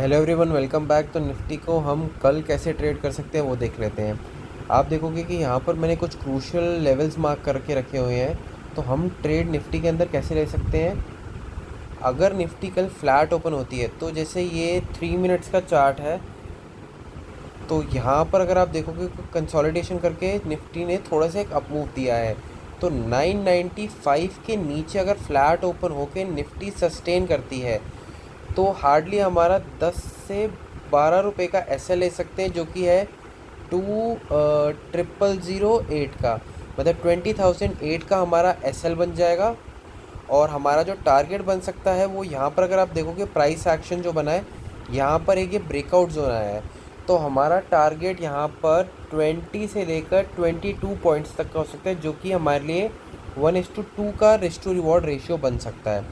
Hello everyone, welcome back. तो Nifty को हम कल कैसे ट्रेड कर सकते हैं वो देख लेते हैं। आप देखोगे कि यहाँ पर मैंने कुछ क्रूशियल लेवल्स मार्क करके रखे हुए हैं। तो हम ट्रेड निफ्टी के अंदर कैसे ले सकते हैं? अगर निफ्टी कल फ्लैट ओपन होती है तो जैसे ये 3 मिनट्स का चार्ट है, तो यहाँ पर अगर आप देखोगे कंसोलिडेशन करके निफ्टी ने थोड़ा सा एक अप मूव दिया है। तो 995 के नीचे अगर फ्लैट ओपन होके निफ्टी सस्टेन करती है तो हार्डली हमारा 10 से 12 रुपये का एस ले सकते हैं, जो कि है 2008 का, मतलब 20,008 का हमारा एस बन जाएगा। और हमारा जो टारगेट बन सकता है वो यहाँ पर अगर आप देखोगे प्राइस एक्शन जो बना है, यहाँ पर एक ये ब्रेकआउट जोन आया है। तो हमारा टारगेट यहाँ पर 20 से लेकर 22 पॉइंट्स तक का हो सकता है, जो कि हमारे लिए 1:2 का रिस्क टू रिवॉर्ड रेशियो बन सकता है।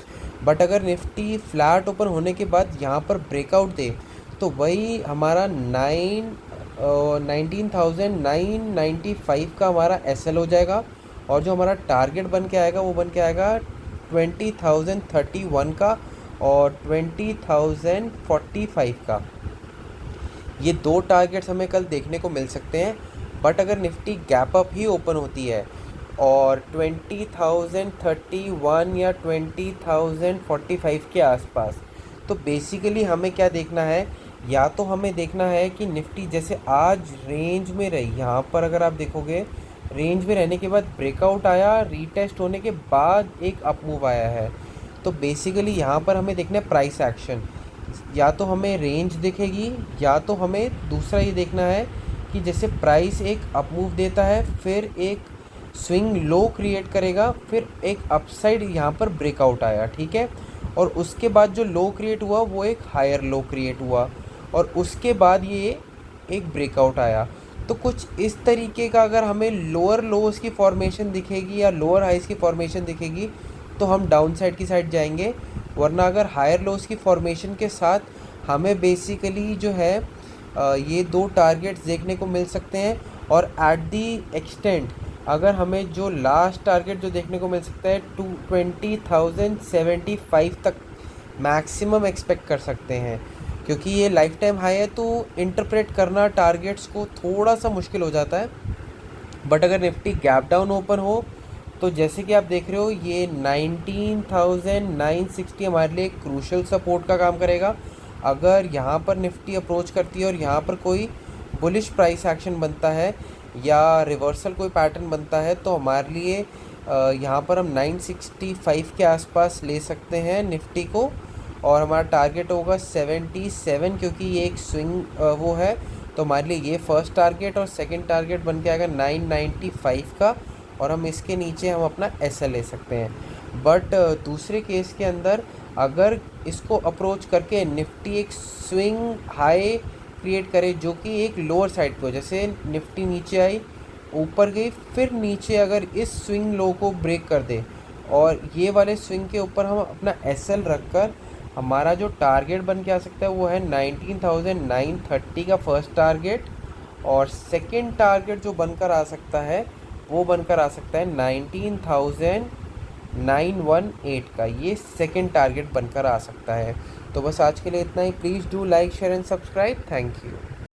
बट अगर निफ्टी फ्लैट ओपन होने के बाद यहाँ पर ब्रेकआउट दे तो वही हमारा 19,995 का हमारा एस हो जाएगा। और जो हमारा टारगेट बन के आएगा वो बन के आएगा 20,031 का और 20,045 का। ये दो टारगेट्स हमें कल देखने को मिल सकते हैं। बट अगर निफ्टी गैप अप ही ओपन होती है और 20,031 या 20,045 के आसपास, तो बेसिकली हमें क्या देखना है? या तो हमें देखना है कि निफ्टी जैसे आज रेंज में रही, यहाँ पर अगर आप देखोगे रेंज में रहने के बाद ब्रेकआउट आया, रीटेस्ट होने के बाद एक अप मूव आया है। तो बेसिकली यहाँ पर हमें देखना है प्राइस एक्शन। या तो हमें रेंज दिखेगी या तो हमें दूसरा ये देखना है कि जैसे प्राइस एक अप मूव देता है, फिर एक स्विंग लो क्रिएट करेगा, फिर एक अपसाइड यहाँ पर ब्रेकआउट आया, ठीक है। और उसके बाद जो लो क्रिएट हुआ वो एक हायर लो क्रिएट हुआ, और उसके बाद ये एक ब्रेकआउट आया। तो कुछ इस तरीके का अगर हमें लोअर लोज की फॉर्मेशन दिखेगी या लोअर हाइज की फॉर्मेशन दिखेगी तो हम डाउन साइड की साइड जाएंगे। वरना अगर हायर लोज की फॉर्मेशन के साथ हमें बेसिकली जो है ये दो टारगेट्स देखने को मिल सकते हैं। और एट दी एक्सटेंट अगर हमें जो लास्ट टारगेट जो देखने को मिल सकता है 20,075 तक मैक्सिमम एक्सपेक्ट कर सकते हैं, क्योंकि ये लाइफ टाइम हाई है तो इंटरप्रेट करना टारगेट्स को थोड़ा सा मुश्किल हो जाता है। बट अगर निफ्टी गैप डाउन ओपन हो तो जैसे कि आप देख रहे हो ये 19,960 हमारे लिए क्रूशल सपोर्ट का काम करेगा। अगर यहाँ पर निफ्टी अप्रोच करती है और यहाँ पर कोई बुलिश प्राइस एक्शन बनता है या रिवर्सल कोई पैटर्न बनता है तो हमारे लिए यहाँ पर हम 965 के आसपास ले सकते हैं निफ्टी को। और हमारा टारगेट होगा 77, क्योंकि ये एक स्विंग वो है। तो हमारे लिए ये फर्स्ट टारगेट और सेकंड टारगेट बन के आएगा 995 का, और हम इसके नीचे हम अपना एस ले सकते हैं। बट दूसरे केस के अंदर अगर इसको अप्रोच करके निफ्टी एक स्विंग हाई क्रिएट करे जो कि एक लोअर साइड को, जैसे निफ्टी नीचे आई ऊपर गई फिर नीचे, अगर इस स्विंग लो को ब्रेक कर दे और ये वाले स्विंग के ऊपर हम अपना एस रख कर, हमारा जो टारगेट बन के आ सकता है वो है 19,930 का फर्स्ट टारगेट। और सेकंड टारगेट जो बनकर आ सकता है वो बनकर आ सकता है 19,918 का। ये सेकंड टारगेट बनकर आ सकता है। तो बस आज के लिए इतना ही। Please do like share and subscribe. Thank you.